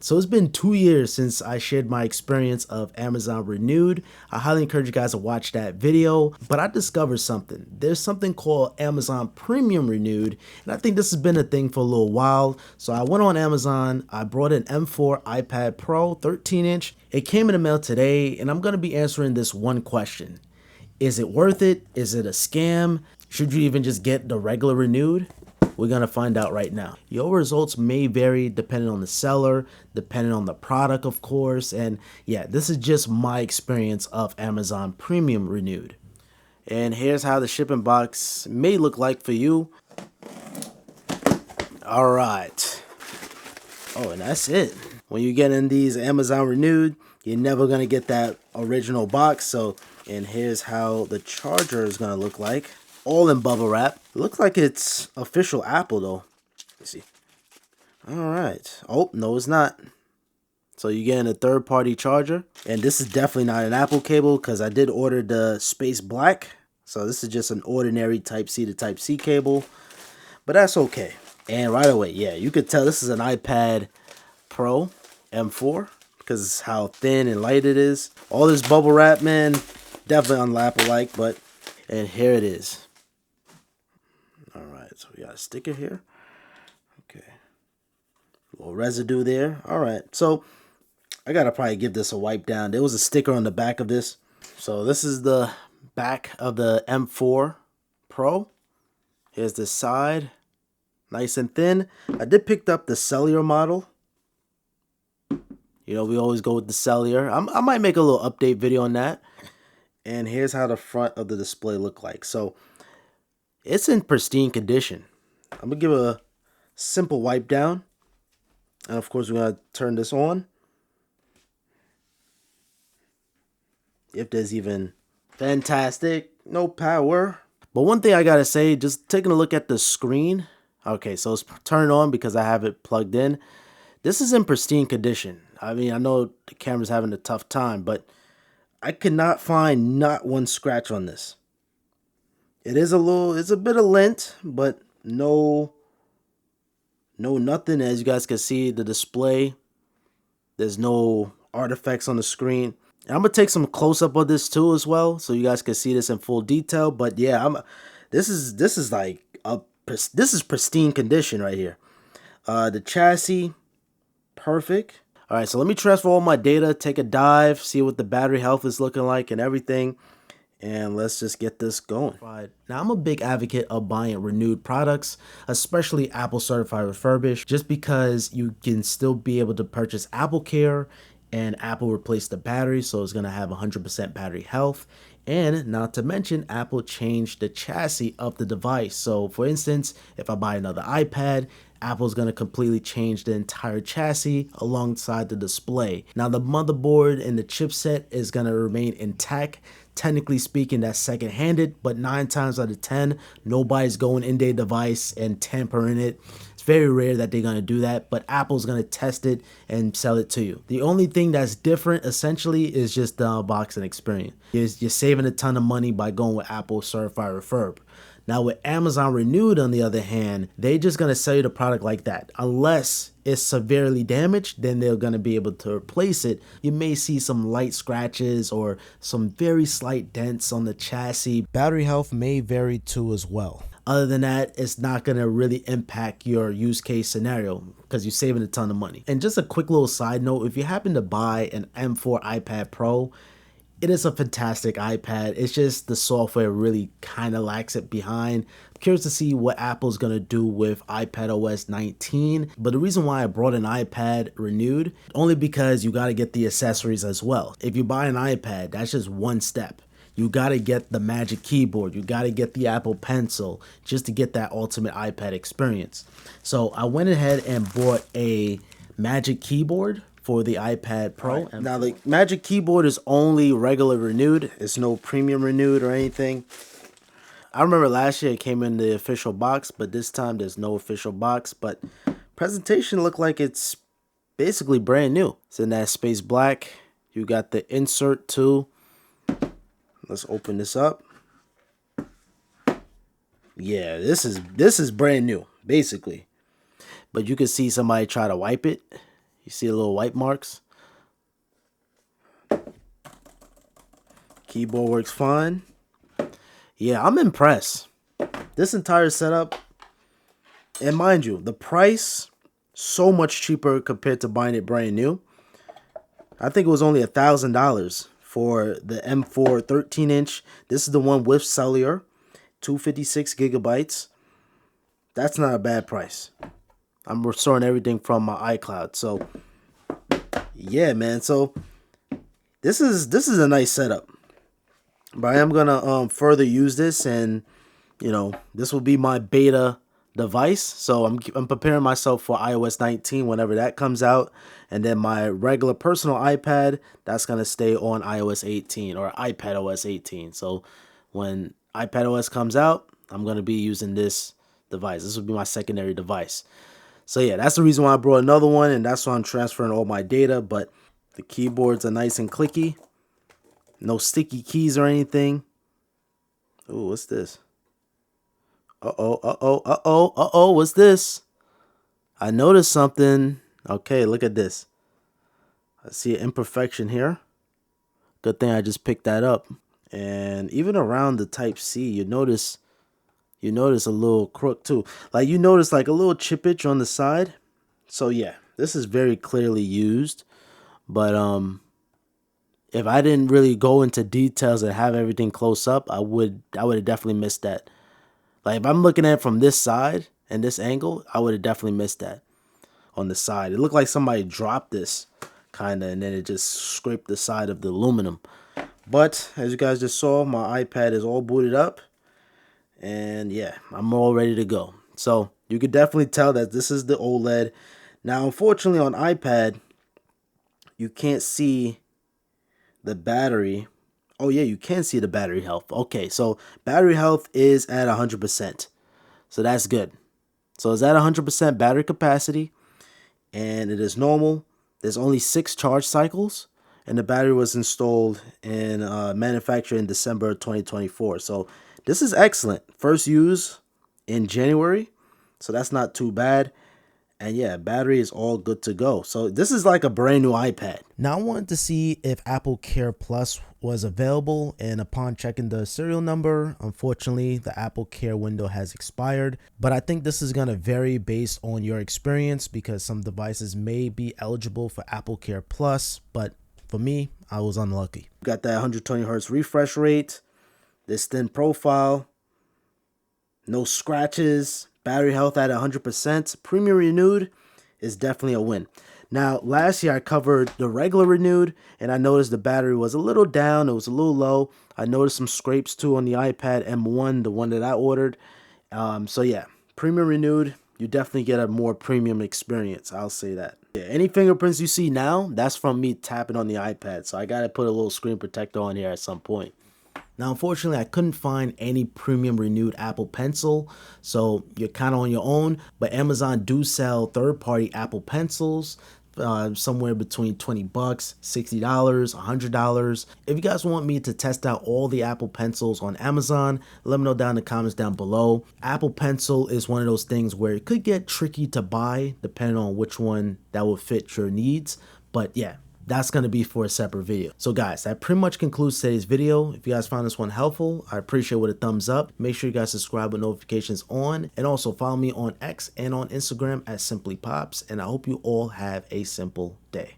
So it's been 2 years since I shared my experience of Amazon Renewed. I highly encourage you guys to watch that video, but I discovered something. There's something called Amazon Premium Renewed, and I think this has been a thing for a little while. So I went on Amazon, I brought an M4 iPad Pro 13-inch. It came in the mail today, and I'm gonna be answering this one question. Is it worth it? Is it a scam? Should you even just get the regular Renewed? We're gonna find out right now. Your results may vary depending on the seller, depending on the product, of course. And yeah, this is just my experience of Amazon Premium Renewed. And here's how the shipping box may look like for you. All right. Oh, and that's it. When you get in these Amazon Renewed, you're never gonna get that original box. So, and here's how the charger is gonna look like. All in bubble wrap. It looks like it's official Apple though. Let's see. All right. Oh, no, it's not. So you're getting a third-party charger. And this is definitely not an Apple cable because I did order the Space Black. So this is just an ordinary Type-C to Type-C cable. But that's okay. And right away, yeah, you could tell this is an iPad Pro M4 because how thin and light it is. All this bubble wrap, man, definitely unlapple-like, but... And here it is. All right, so we got a sticker here. Okay. A little residue there. All right, so I gotta probably give this a wipe down. There was a sticker on the back of this. So this is the back of the M4 Pro. Here's the side. Nice and thin. I did pick up the cellular model. You know, we always go with the cellular. I might make a little update video on that. And here's how the front of the display look like. So it's in pristine condition. I'm gonna give a simple wipe down. And of course, we're gonna turn this on. If there's even fantastic, no power. But one thing I gotta say, just taking a look at the screen. Okay, so it's turned on because I have it plugged in. This is in pristine condition. I mean, I know the camera's having a tough time, but I could not find not one scratch on this. It's a bit of lint, but no nothing. As you guys can see, the display, there's no artifacts on the screen. And I'm gonna take some close up of this too as well, so you guys can see this in full detail. But yeah, this is pristine condition right here. The chassis, perfect. All right, so let me transfer all my data, take a dive, see what the battery health is looking like and everything. And let's just get this going. Right. Now, I'm a big advocate of buying Renewed products, especially Apple Certified Refurbished, just because you can still be able to purchase Apple Care and Apple replaced the battery, so it's going to have 100% battery health. And not to mention, Apple changed the chassis of the device. So for instance, if I buy another iPad, Apple's going to completely change the entire chassis alongside the display. Now the motherboard and the chipset is going to remain intact. Technically speaking, that's second-handed, but 9 times out of 10, nobody's going in their device and tampering it. It's very rare that they're going to do that, but Apple's going to test it and sell it to you. The only thing that's different, essentially, is just the unboxing experience. You're saving a ton of money by going with Apple Certified Refurb. Now with Amazon Renewed, on the other hand, they're just going to sell you the product like that. Unless it's severely damaged, then they're going to be able to replace it. You may see some light scratches or some very slight dents on the chassis. Battery health may vary too as well. Other than that, it's not going to really impact your use case scenario because you're saving a ton of money. And just a quick little side note, if you happen to buy an M4 iPad Pro, it is a fantastic iPad. It's just the software really kind of lacks it behind. I'm curious to see what Apple's going to do with iPadOS 19. But the reason why I brought an iPad Renewed, only because you got to get the accessories as well. If you buy an iPad, that's just one step. You got to get the Magic Keyboard. You got to get the Apple Pencil just to get that ultimate iPad experience. So I went ahead and bought a Magic Keyboard for the iPad Pro. Right. Now the Magic Keyboard is only regular Renewed. It's no Premium Renewed or anything. I remember last year it came in the official box, but this time there's no official box. But presentation looked like it's basically brand new. It's in that space black. You got the insert too. Let's open this up. Yeah, this is brand new, basically. But you can see somebody try to wipe it. You see the little white marks? Keyboard works fine. Yeah, I'm impressed. This entire setup, and mind you, the price, so much cheaper compared to buying it brand new. I think it was only $1,000 for the M4 13-inch. This is the one with cellular, 256 gigabytes. That's not a bad price. I'm restoring everything from my iCloud. So, yeah, man. So, this is a nice setup. But I am gonna further use this, and this will be my beta device. So I'm preparing myself for iOS 19 whenever that comes out, and then my regular personal iPad, that's gonna stay on iOS 18 or iPad OS 18. So when iPad OS comes out, I'm gonna be using this device. This will be my secondary device. So yeah, that's the reason why I brought another one, and that's why I'm transferring all my data. But the keyboards are nice and clicky. No sticky keys or anything. Ooh, what's this? Uh-oh, what's this? I noticed something. Okay, look at this. I see an imperfection here. Good thing I just picked that up. And even around the Type-C, you notice a little crook too. Like you notice like a little chippage on the side. So yeah, this is very clearly used. But if I didn't really go into details and have everything close up, I would have definitely missed that. Like if I'm looking at it from this side and this angle, I would have definitely missed that on the side. It looked like somebody dropped this kind of, and then it just scraped the side of the aluminum. But as you guys just saw, my iPad is all booted up, and yeah, I'm all ready to go. So you could definitely tell that this is the OLED. Now, unfortunately on iPad, you can't see the battery. Oh yeah, you can see the battery health. Okay, so battery health is at 100%. So that's good. So it's at 100% battery capacity, and it is normal. There's only 6 charge cycles, and the battery was installed and manufactured in December 2024. So this is excellent. First use in January, so that's not too bad. And yeah, battery is all good to go. So this is like a brand new iPad. Now I wanted to see if Apple Care Plus was available, and upon checking the serial number, unfortunately the Apple Care window has expired. But I think this is going to vary based on your experience, because some devices may be eligible for Apple Care Plus, but for me, I was unlucky. Got that 120 hertz refresh rate, this thin profile, no scratches, battery health at 100%. Premium renewed is definitely a win. Now, last year I covered the regular renewed, and I noticed the battery was a little down. It was a little low. I noticed some scrapes too on the iPad M1, the one that I ordered. So yeah, premium renewed, you definitely get a more premium experience. I'll say that. Yeah, any fingerprints you see now, that's from me tapping on the iPad. So I got to put a little screen protector on here at some point. Now, unfortunately, I couldn't find any premium renewed Apple Pencil, so you're kind of on your own. But Amazon do sell third-party Apple Pencils, somewhere between $20, $60, $100. If you guys want me to test out all the Apple Pencils on Amazon, let me know down in the comments down below. Apple Pencil is one of those things where it could get tricky to buy depending on which one that will fit your needs. But yeah, that's going to be for a separate video. So guys, that pretty much concludes today's video. If you guys found this one helpful, I appreciate it with a thumbs up. Make sure you guys subscribe with notifications on, and also follow me on X and on Instagram at Simplypops. And I hope you all have a simple day.